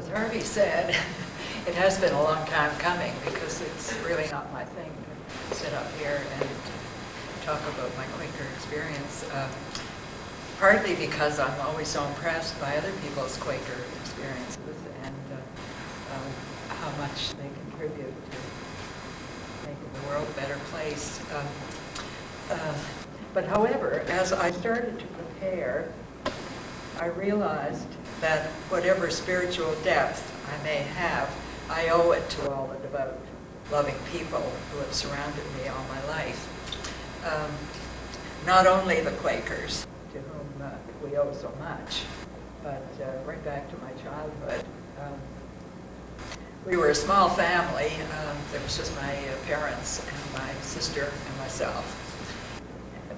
as Harvey said, it has been a long time coming because it's really not my thing to sit up here and talk about my Quaker experience. Partly because I'm always so impressed by other people's Quaker experiences and how much they contribute to making the world a better place. But however, as I started to prepare, I realized that whatever spiritual depth I may have, I owe it to all the devout, loving people who have surrounded me all my life. Not only the Quakers, to whom we owe so much, but right back to my childhood. We were a small family. There was just my parents and my sister and myself.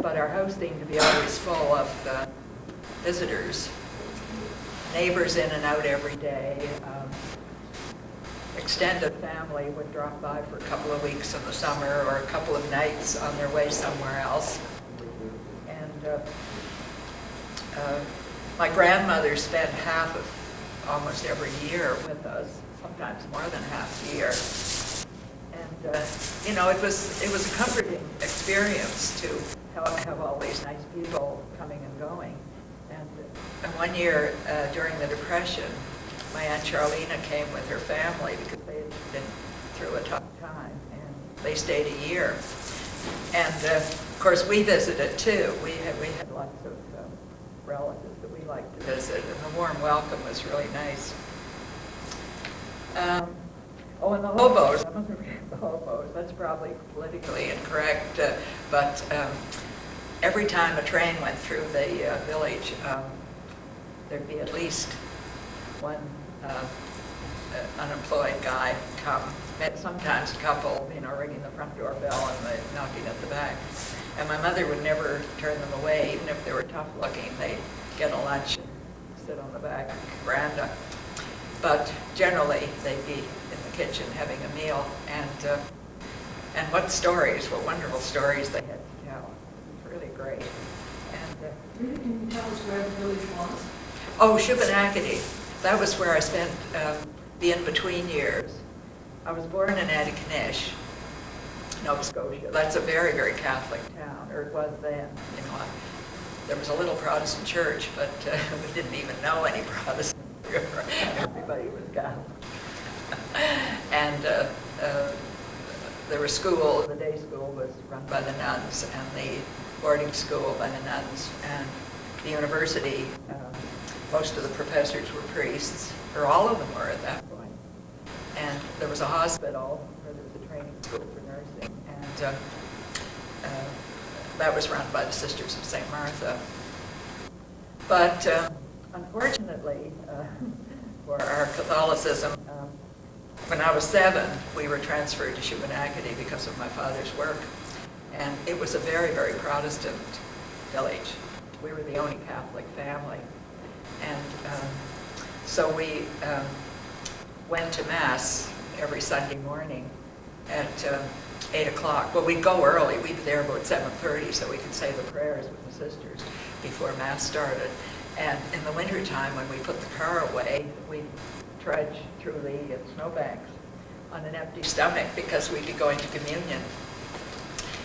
But our house seemed to be always full of visitors, neighbors in and out every day. Extended family would drop by for a couple of weeks in the summer or a couple of nights on their way somewhere else. And my grandmother spent half of almost every year with us, sometimes more than half the year. And you know, it was a comforting experience to have all these nice people coming and going. And one year during the Depression, my Aunt Charlena came with her family because they had been through a tough time, and they stayed a year. And of course, we visited too. We had lots of relatives that we liked to visit, and the warm welcome was really nice. Oh, and the hobos. I mustn't forget the hobos. That's probably politically incorrect, but every time a train went through the village, there'd be at least one unemployed guy come. Sometimes a couple, you know, ringing the front door bell and knocking at the back. And my mother would never turn them away, even if they were tough looking. They'd get a lunch and sit on the back veranda. But generally, they'd be in the kitchen having a meal. And what stories, what wonderful stories they had to tell. It was really great. And Rita, can you tell us where the village was? oh, Shubenacadie. That was where I spent the in-between years. I was born in Atticanish, Nova Scotia. That's a very, very Catholic town, or it was then. You know, there was a little Protestant church, but we didn't even know any Protestants. Everybody was Catholic. And there were schools. The day school was run by the nuns, and the boarding school by the nuns, and the university. Most of the professors were priests, or all of them were at that point. And there was a hospital where there was a training school for nursing, and that was run by the Sisters of St. Martha. But unfortunately, for our Catholicism, when I was 7, we were transferred to Shubenacadie because of my father's work. And it was a very, very Protestant village. We were the only Catholic family. And so we went to Mass every Sunday morning at 8 o'clock. Well, we'd go early. We'd be there about 7:30 so we could say the prayers with the sisters before Mass started. And in the wintertime, when we put the car away, we'd trudge through the snowbanks on an empty stomach because we'd be going to communion.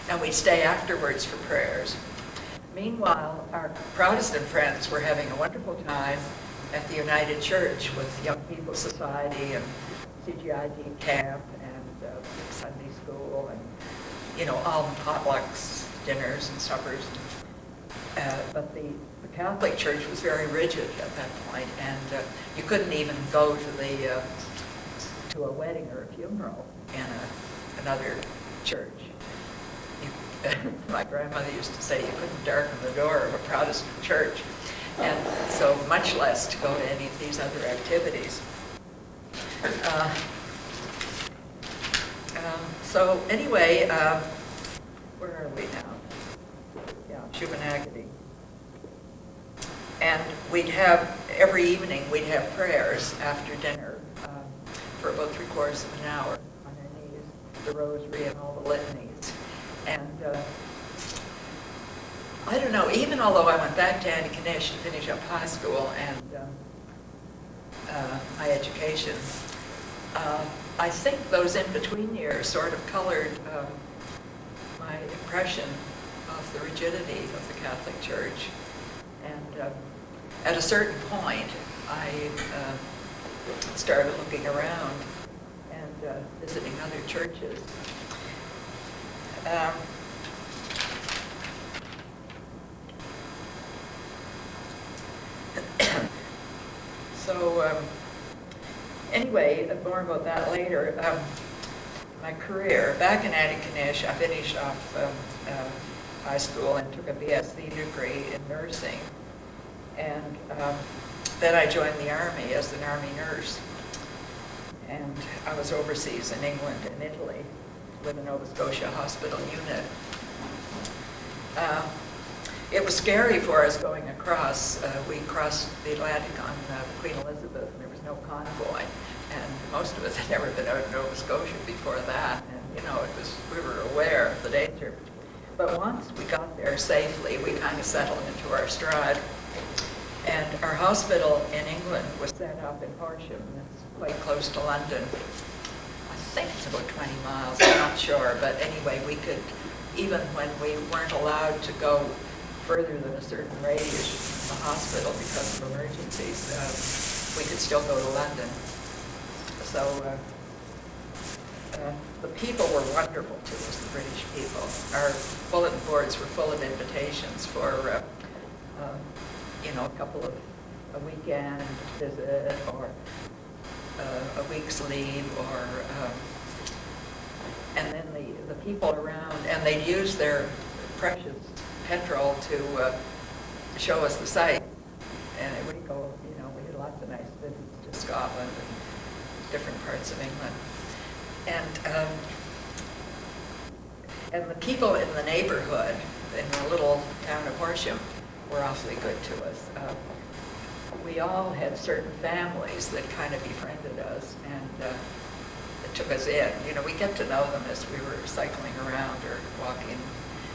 And we'd stay afterwards for prayers. Meanwhile, our Protestant friends were having a wonderful time at the United Church with Young People's Society and CGID camp and Sunday school and, you know, all the potlucks, dinners and suppers. But the Catholic Church was very rigid at that point, and you couldn't even go to a wedding or a funeral in another church. My grandmother used to say you couldn't darken the door of a Protestant church, and so much less to go to any of these other activities. So anyway, where are we now? Yeah, Shubenacadie. And we'd have, every evening, we'd have prayers after dinner for about 3/4 of an hour on our knees, the rosary and all the litanies. And I don't know, even although I went back to Atticanish to finish up high school and my education. I think those in-between years sort of colored my impression of the rigidity of the Catholic Church. And at a certain point, I started looking around and visiting other churches. So anyway, more about that later. My career, back in Antigonish, I finished off high school and took a BSc degree in nursing. And then I joined the Army as an Army nurse. And I was overseas in England and Italy with the Nova Scotia Hospital unit. It was scary for us going across. We crossed the Atlantic on Queen Elizabeth, and there was no convoy. And most of us had never been out of Nova Scotia before that. And, we were aware of the danger. But once we got there safely, we kind of settled into our stride. And our hospital in England was set up in Horsham. It's quite close to London. I think it's about 20 miles, I'm not sure. But anyway, we could, even when we weren't allowed to go further than a certain radius from the hospital because of emergencies, we could still go to London. So the people were wonderful to us, the British people. Our bulletin boards were full of invitations for, a weekend visit or a week's leave, or and then the people around, and they'd use their precious petrol to show us the site. And it would go, we had lots of nice visits to Scotland and different parts of England. And the people in the neighborhood, in the little town of Horsham, were awfully good to us. We all had certain families that kind of befriended us and that took us in. We get to know them as we were cycling around or walking.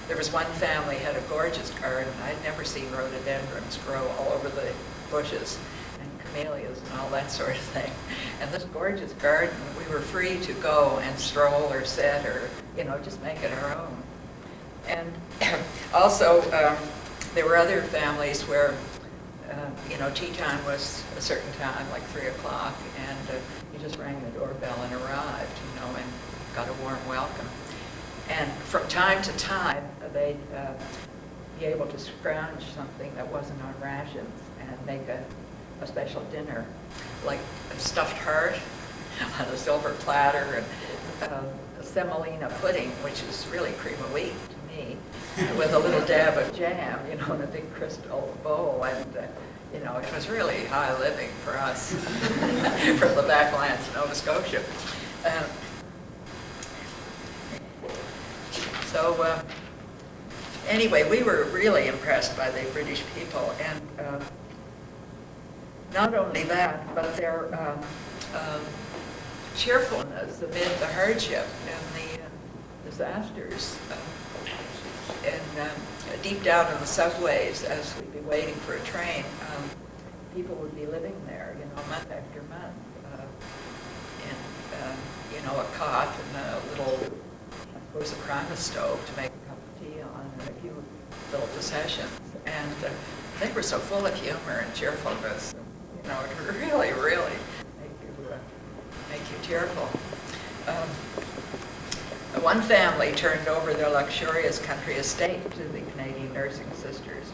There was one family had a gorgeous garden. I'd never seen rhododendrons grow all over the bushes, and camellias and all that sort of thing. And this gorgeous garden, we were free to go and stroll or sit or, just make it our own. And also, there were other families where, tea time was a certain time, like 3 o'clock, and you just rang the doorbell and arrived, and got a warm welcome. And from time to time, they'd be able to scrounge something that wasn't on rations and make a special dinner, like a stuffed heart on a silver platter, and semolina pudding, which is really cream of wheat to me, with a little dab of jam, in a big crystal bowl. And, it was really high living for us from the backlands of Nova Scotia. So anyway, we were really impressed by the British people, and not only that, but their cheerfulness amid the hardship and the disasters. And deep down in the subways, as we'd be waiting for a train, people would be living there, month after month, in a cot and a little, I suppose, a primus stove to make a cup of tea on, and a few little possessions. And they were so full of humor and cheerfulness. It would really, really make you tearful. One family turned over their luxurious country estate to the Canadian nursing sisters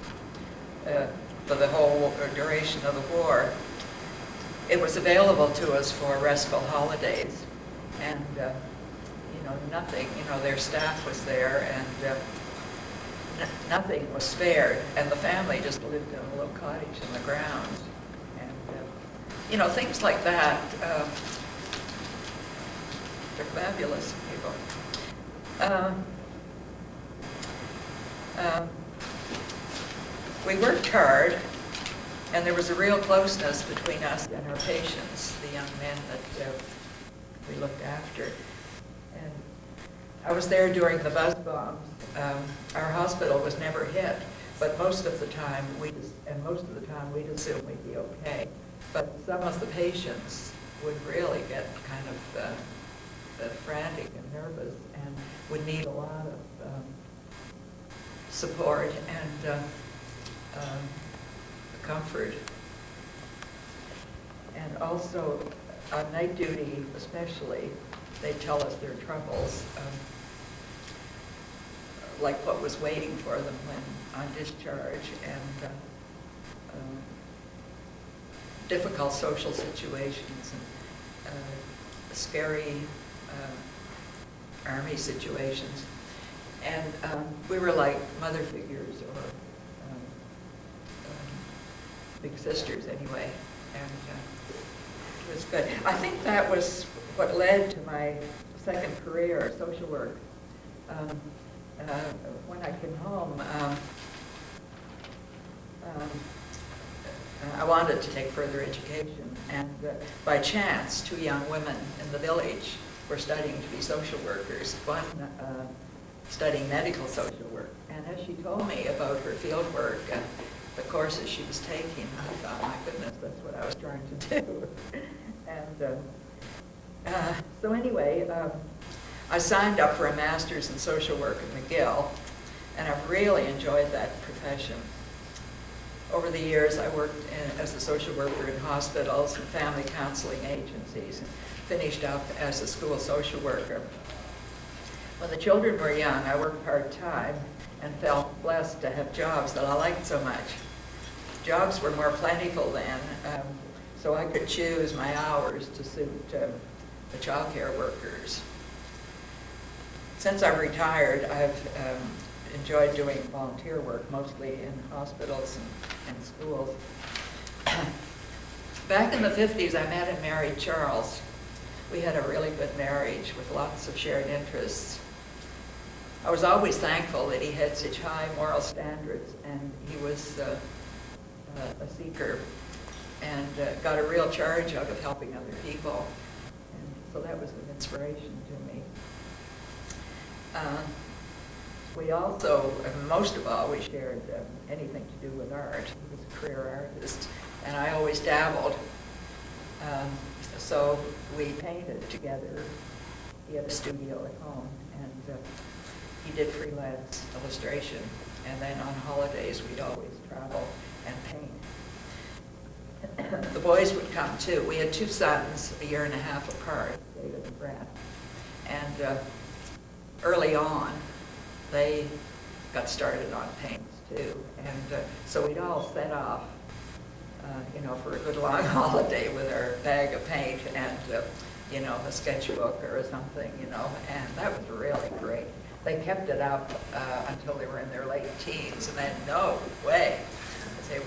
for the whole duration of the war. It was available to us for restful holidays, and nothing. Their staff was there, and nothing was spared. And the family just lived in a little cottage in the grounds, and things like that. They're fabulous people. We worked hard, and there was a real closeness between us and our patients, the young men that we looked after. And I was there during the buzz bombs. Our hospital was never hit, but most of the time we'd assume we'd be okay. but some of the patients would really get kind of frantic and nervous and would need a lot of support and comfort. And also, on night duty especially, they tell us their troubles, like what was waiting for them when on discharge, and difficult social situations, and scary army situations. And we were like mother figures or big sisters anyway, and it was good. I think that was what led to my second career, social work. When I came home, I wanted to take further education, and by chance, two young women in the village were studying to be social workers. One studying medical social work, and as she told me about her field work and the courses she was taking, I thought, my goodness, that's what I was trying to do. And so anyway, I signed up for a master's in social work at McGill, and I've really enjoyed that profession. Over the years, I worked as a social worker in hospitals and family counseling agencies, and finished up as a school social worker. When the children were young, I worked part-time and felt blessed to have jobs that I liked so much. Jobs were more plentiful then, so I could choose my hours to suit the child care workers. Since I've retired, I've enjoyed doing volunteer work, mostly in hospitals and schools. Back in the 50s, I met and married Charles. We had a really good marriage with lots of shared interests. I was always thankful that he had such high moral standards, and he was a seeker and got a real charge out of helping other people. And so that was an inspiration to me. We also, most of all, we shared anything to do with art. He was a career artist, and I always dabbled. So we painted together. He had a studio at home, and he did freelance illustration. And then on holidays, we'd always travel and paint. The boys would come too. We had two sons, a year and a half apart, David and Brad. And early on, they got started on paints too. And so we'd all set off, for a good long holiday with our bag of paint and, a sketchbook or something, and that was really great. They kept it up until they were in their late teens, and then no way. I say,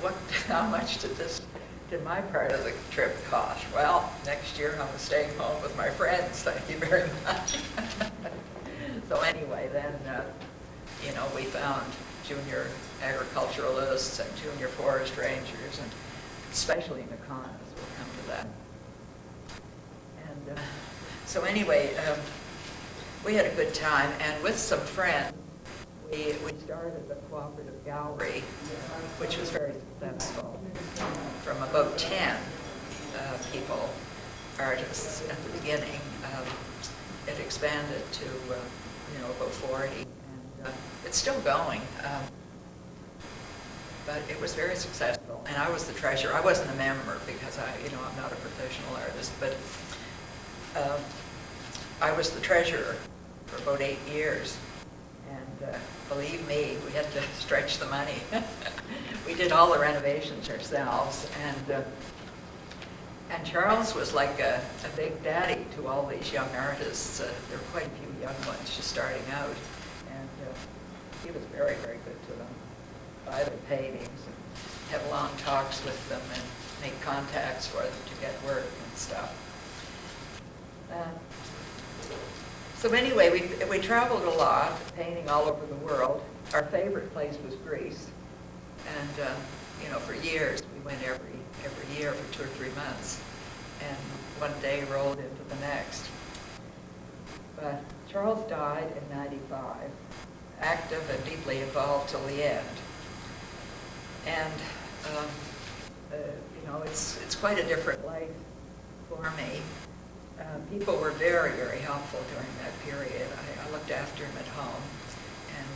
how much did my part of the trip cost? Well, next year I'm staying home with my friends, thank you very much. So anyway, then, we found junior agriculturalists and junior forest rangers, and especially economists, we'll come to that. And so anyway, we had a good time, and with some friends, we started the cooperative gallery, which was very successful. From about 10 people, artists at the beginning, it expanded to about 40, and it's still going. But it was very successful, and I was the treasurer. I wasn't a member because I'm not a professional artist, but I was the treasurer for about 8 years, and believe me, we had to stretch the money. We did all the renovations ourselves, and Charles was like a big daddy to all these young artists. There were quite a few young ones just starting out, and he was very, very good to them. Buy their paintings and have long talks with them and make contacts for them to get work and stuff. So anyway, we traveled a lot, painting all over the world. Our favorite place was Greece, and for years we went every year for 2 or 3 months, and one day rolled into the next. But Charles died in '95, active and deeply involved till the end. And it's quite a different life for me. People were very, very helpful during that period. I looked after him at home and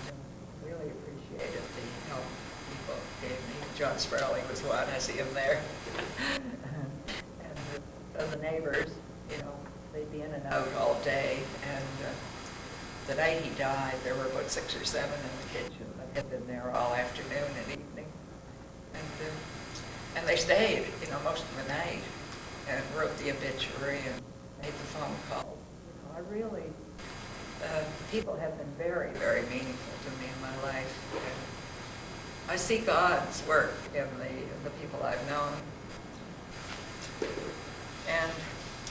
really appreciated the help people gave me. John Sparley was one, I see him there. and the neighbors, you know, they'd be in and out all day. And the night he died, there were about 6 or 7 in the kitchen that had been there all afternoon and evening. And they stayed, you know, most of the night and wrote the obituary and made the phone call. I really, people have been very, very meaningful to me in my life. And I see God's work in the people I've known. And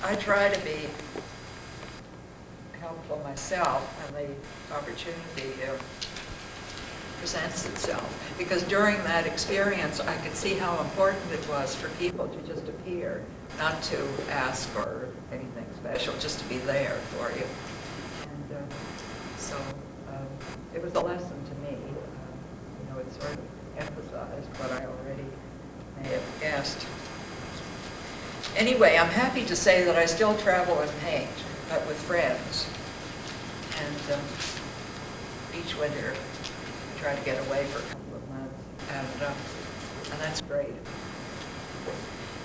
I try to be helpful myself when the opportunity presents itself. Because during that experience, I could see how important it was for people to just appear, not to ask for anything special, just to be there for you. And so it was a lesson to me. You know, it sort of emphasized what I already may have guessed. Anyway, I'm happy to say that I still travel and paint, but with friends. And each winter, I try to get away for a couple of months, and that's great.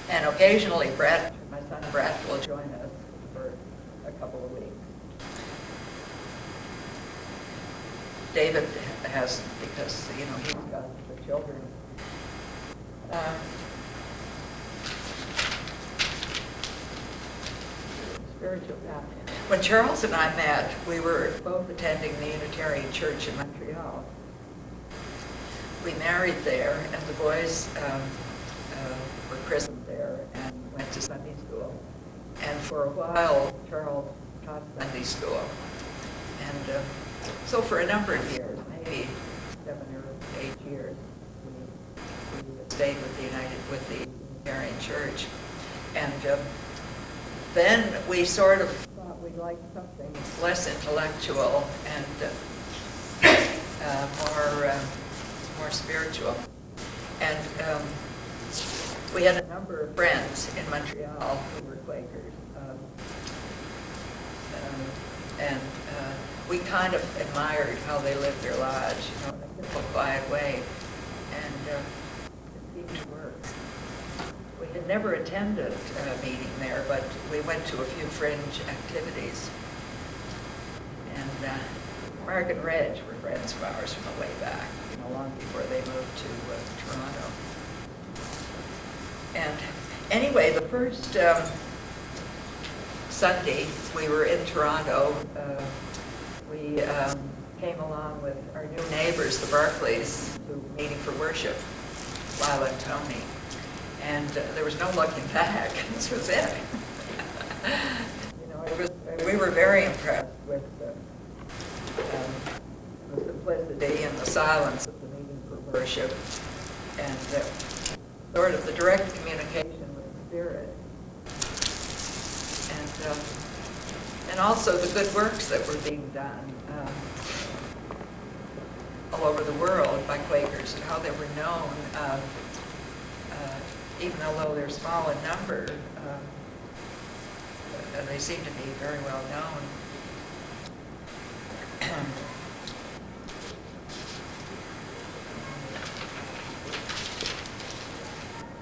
And occasionally, Brett, my son Brett, will join us for a couple of weeks. David hasn't, because, you know, he's got the children. Spiritual path. When Charles and I met, we were both attending the Unitarian Church in Montreal. We married there, and the boys were christened there and went to Sunday school. And for a while, Charles taught Sunday school. And so for a number of years, maybe 7 or 8 years, we stayed with the Unitarian Church. And then we sort of thought we'd like something less intellectual and more spiritual. And we had a number of friends in Montreal who were Quakers. And we kind of admired how they lived their lives, you know, in a simple, quiet way. And it seemed to work. We had never attended a meeting there, but we went to a few fringe activities. And Mark and Reg were friends of ours from the way back, you know, long before they moved to Toronto. And anyway, the first Sunday we were in Toronto, we came along with our new neighbors, the Barclays, to meeting for worship, Lila and Tony. And there was no looking back. This was it. You know, we were very impressed with the simplicity and the silence of the meeting for worship, and sort of the direct communication with the Spirit, and also the good works that were being done all over the world by Quakers, and how they were known. Even though they're small in number, they seem to be very well known.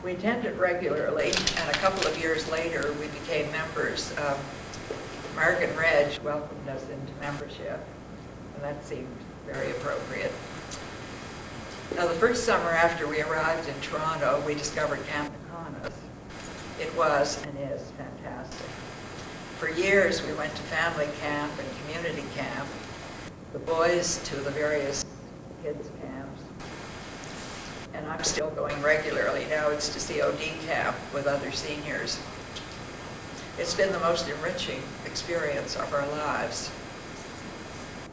We attended regularly, and a couple of years later we became members. Mark and Reg welcomed us into membership, and that seemed very appropriate. Now, the first summer after we arrived in Toronto, we discovered Camp Niconas. It was and is fantastic. For years, we went to family camp and community camp, the boys to the various kids' camps, and I'm still going regularly. Now it's to COD camp with other seniors. It's been the most enriching experience of our lives,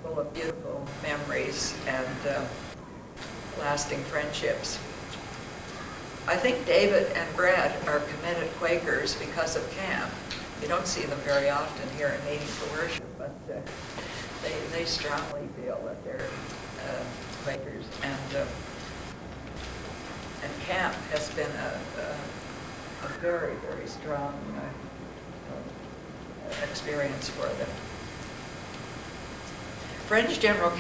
full of beautiful memories and lasting friendships. I think David and Brett are committed Quakers because of camp. You don't see them very often here at meeting for worship, but they strongly feel that they're Quakers. And camp has been a very, very strong experience for them. French General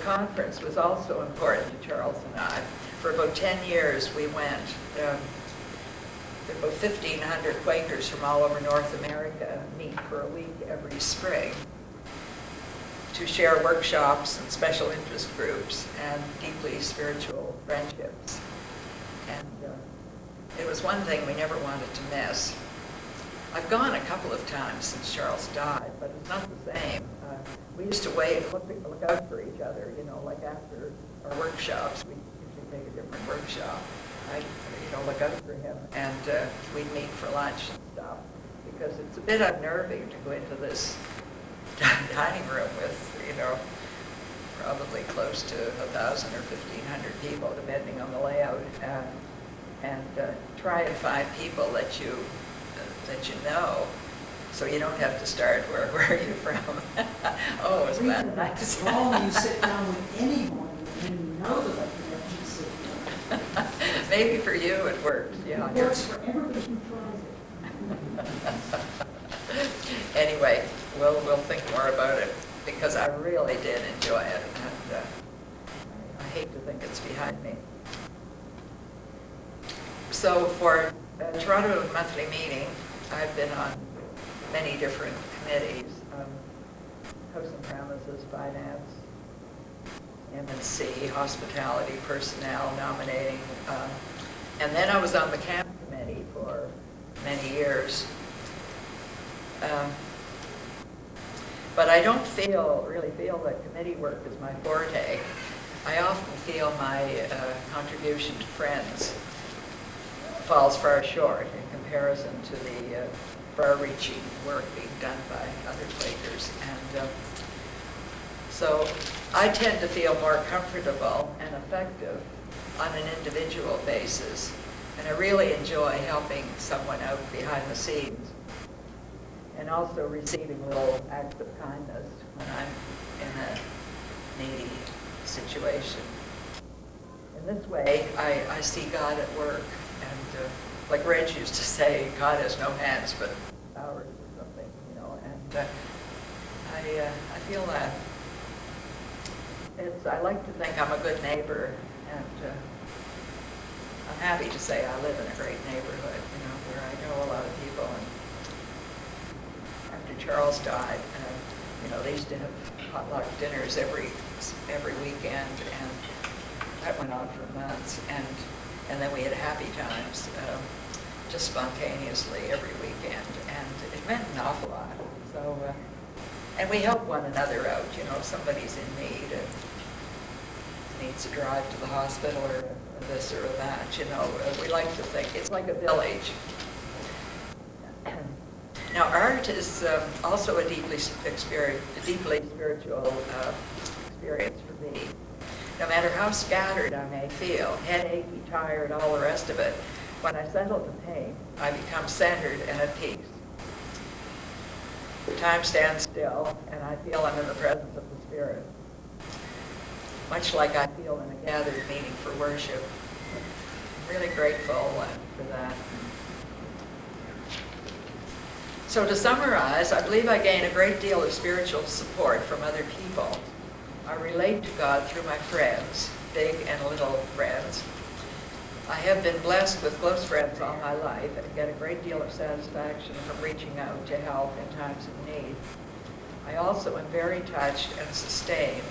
Conference was also important to Charles and I. For about 10 years we went. There were about 1,500 Quakers from all over North America meet for a week every spring to share workshops and special interest groups and deeply spiritual friendships. And it was one thing we never wanted to miss. I've gone a couple of times since Charles died, but it's not the same. We used to wait and look out for each other, you know, like after our workshops, we usually take a different workshop. I'd, look out for him, and we'd meet for lunch and stuff, because it's a bit unnerving to go into this dining room with, probably close to 1,000 or 1,500 people, depending on the layout, and try and find people that you know, so you don't have to start, where are you from? Oh, isn't that nice? Wrong, you sit down with anyone and you know that you have to sit down. Maybe for you it works, yeah. It works for everybody who tries it. Anyway, we'll think more about it, because I really did enjoy it, and I hate to think it's behind me. So for Toronto Monthly Meeting, I've been on many different committees, House and Premises, Finance, M&C, Hospitality, Personnel, Nominating, and then I was on the Camp Committee for many years. But I don't really feel that committee work is my forte. I often feel my contribution to Friends falls far short in comparison to the far-reaching work being done by other Quakers. And so I tend to feel more comfortable and effective on an individual basis. And I really enjoy helping someone out behind the scenes, and also receiving little acts of kindness when I'm in a needy situation. In this way, I see God at work, and like Reg used to say, God has no hands but ours, or something, and I feel that. I like to think I'm a good neighbor, and I'm happy to say I live in a great neighborhood, where I know a lot of people. And after Charles died, they used to have potluck dinners every weekend, and that went on for months. And then we had happy times, just spontaneously every weekend, and it meant an awful lot. So, and we help one another out. If somebody's in need and needs a drive to the hospital or this or that, we like to think it's like a village. Now, art is also a deeply spiritual experience for me. No matter how scattered I may feel, headachy, tired, all the rest of it, when I settle to paint, I become centered and at peace. Time stands still, and I feel I'm in the presence of the Spirit, much like I feel in a gathered meeting for worship. I'm really grateful for that. So to summarize, I believe I gain a great deal of spiritual support from other people. I relate to God through my friends, big and little friends. I have been blessed with close friends all my life and get a great deal of satisfaction from reaching out to help in times of need. I also am very touched and sustained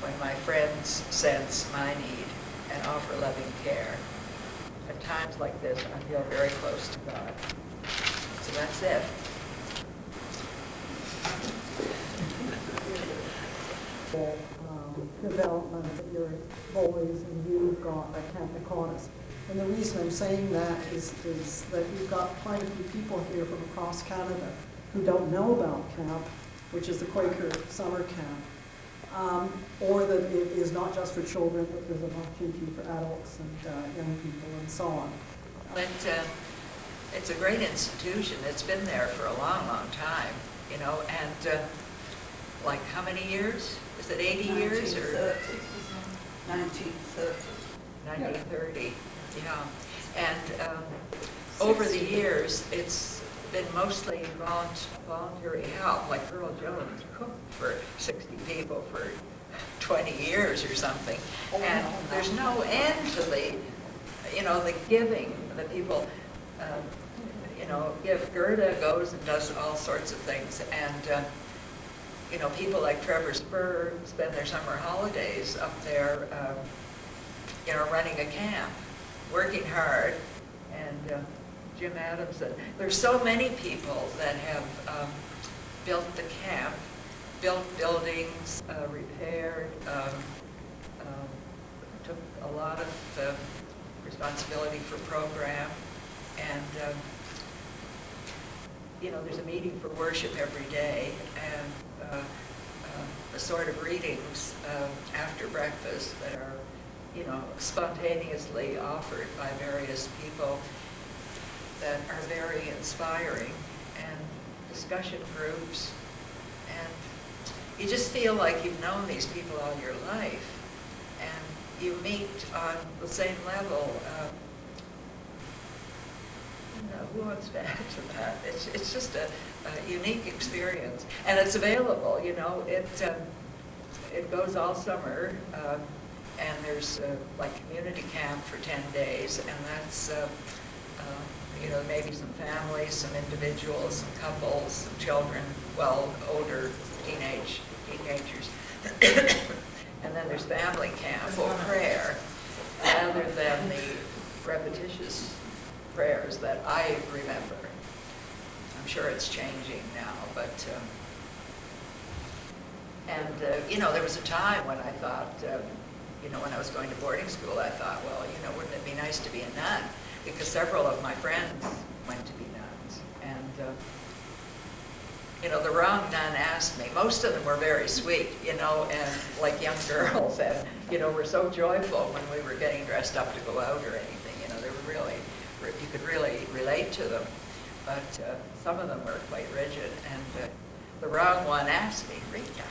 when my friends sense my need and offer loving care. At times like this, I feel very close to God. So that's it. Development of your boys and you've got at Camp Nicotis. And the reason I'm saying that is that you've got quite a few people here from across Canada who don't know about camp, which is the Quaker summer camp, or that it is not just for children, but there's an opportunity for adults and young people and so on. But it's a great institution. It's been there for a long, long time, and like how many years? Is it 80 years or? 1930. 1930, yeah. And over the years, it's been mostly voluntary help, like Earl Jones cooked for 60 people for 20 years or something. And there's no end to the, the giving that people, give. Gerda goes and does all sorts of things. And, people like Trevor Spur spend their summer holidays up there, running a camp, working hard. And Jim Adams said, there's so many people that have built the camp, built buildings, repaired, took a lot of responsibility for program. And, there's a meeting for worship every day, and a sort of readings after breakfast that are, spontaneously offered by various people that are very inspiring, and discussion groups. And you just feel like you've known these people all your life, and you meet on the same level. Who wants to add to that? It's just a unique experience, and it's available. It goes all summer, and there's like community camp for 10 days, and that's maybe some families, some individuals, some couples, some children, older teenagers, and then there's family camp for prayer, rather than the repetitious prayers that I remember. I'm sure it's changing now, but there was a time when I thought, when I was going to boarding school, I thought, wouldn't it be nice to be a nun? Because several of my friends went to be nuns, and the wrong nun asked me. Most of them were very sweet, and like young girls, and were so joyful when we were getting dressed up to go out or anything. They were really, you could really relate to them, but some of them were quite rigid. And the wrong one asked me, Rita,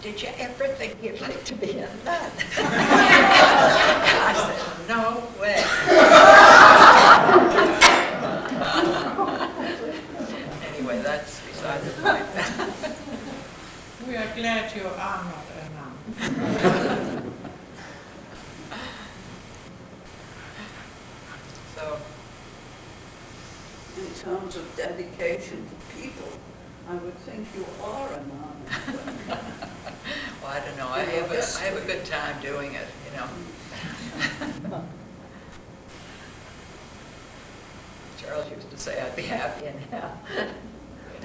did you ever think you'd like to be a nun? I said, no way. Anyway, that's beside the point. We are glad you are not a nun. So, in terms of dedication to people, I would think you are a nun. well, I don't know. I have a good time doing it, Charles used to say I'd be happy in hell. I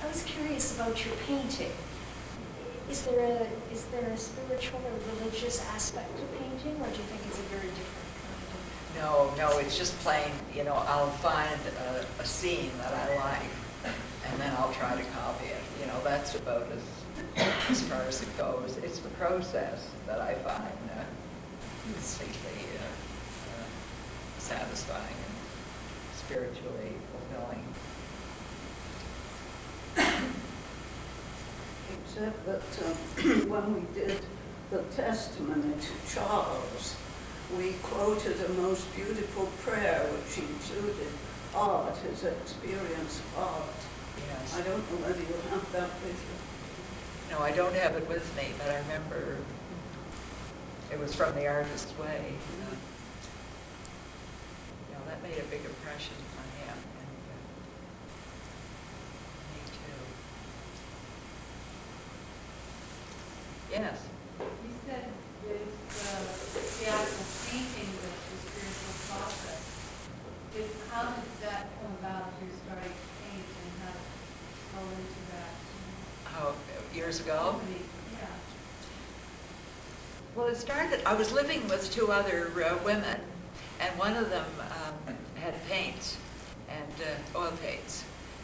was curious about your painting. Is there a spiritual or religious aspect to painting, or do you think it's a very different kind of? No, it's just plain, I'll find a scene that I like, and then I'll try to copy it. That's about as far as it goes. It's the process that I find completely satisfying and spiritually fulfilling. Except that when we did the testimony to Charles, we quoted a most beautiful prayer which included art, his experience of art. Yes. I don't know whether you have that with you. No, I don't have it with me, but I remember it was from The Artist's Way. That made a big impression on him, and me too. Yes. You said this theatrical painting was the spiritual process. How did that come about, you started to paint and how to go into that? How, years ago? Yeah. Well, it started, I was living with two other women, and one of them had paints and oil paints,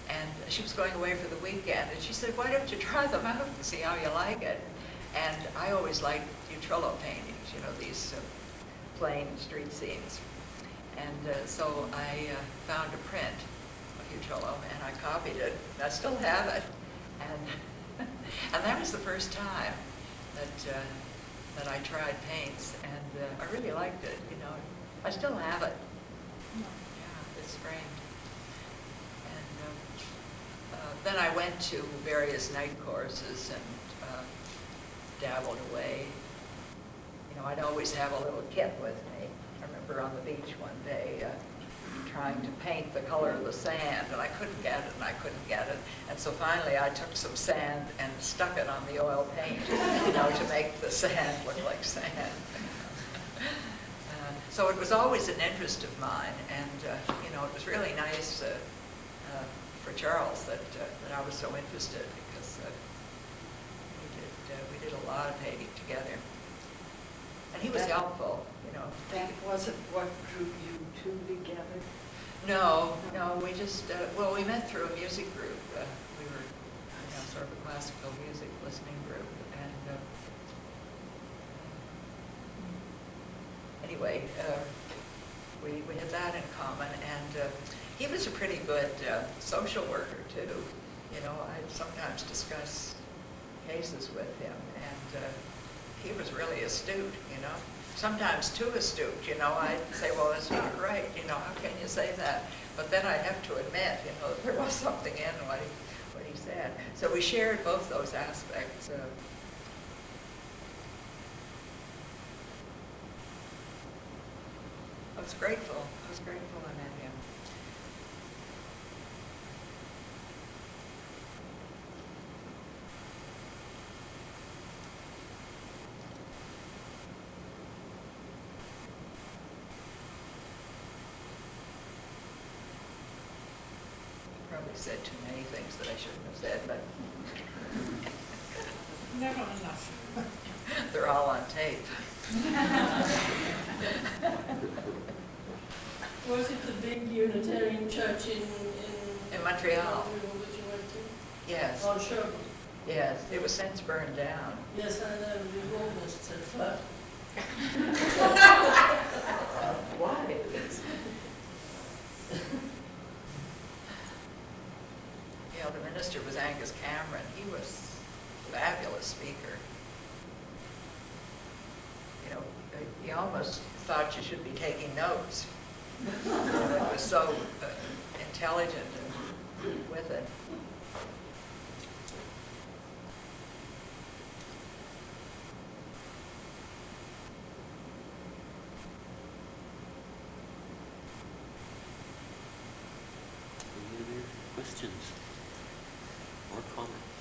and she was going away for the weekend, and she said, why don't you try them out and see how you like it? And I always liked Utrillo paintings, these plain street scenes. And so I found a print of Utolo, and I copied it. I still have it, and and that was the first time that I tried paints, and I really liked it. You know, I still have it. Yeah, it's framed. And then I went to various night courses and dabbled away. You know, I'd always have a little kit with me. I remember on the beach one day trying to paint the color of the sand, and I couldn't get it, and I couldn't get it. And so finally I took some sand and stuck it on the oil paint, you know, to make the sand look like sand. So it was always an interest of mine, and you know, it was really nice for Charles that I was so interested, because we did a lot of painting together. And he was helpful, you know. That wasn't what drew you two together? No, we just, well, we met through a music group. We were, you know, sort of a classical music listening group. And anyway, we had that in common. And he was a pretty good social worker, too. You know, I'd sometimes discuss cases with him. And he was really astute, you know. Sometimes too astute, you know. I'd say, well, that's not right, you know, how can you say that? But then I'd have to admit, you know, that there was something in what he said. So we shared both those aspects. I was grateful. I was grateful I met him. Probably said too many things that I shouldn't have said, but Never enough. they're all on tape. Was it the big Unitarian church in In Montreal. that you went to? Yes, Oh, sure. yes. It was since burned down. Yes, I know, the almost said flood. Why? You know, the minister was Angus Cameron. He was a fabulous speaker. You know, he almost thought you should be taking notes. He was so intelligent and with it. Any other questions or comments?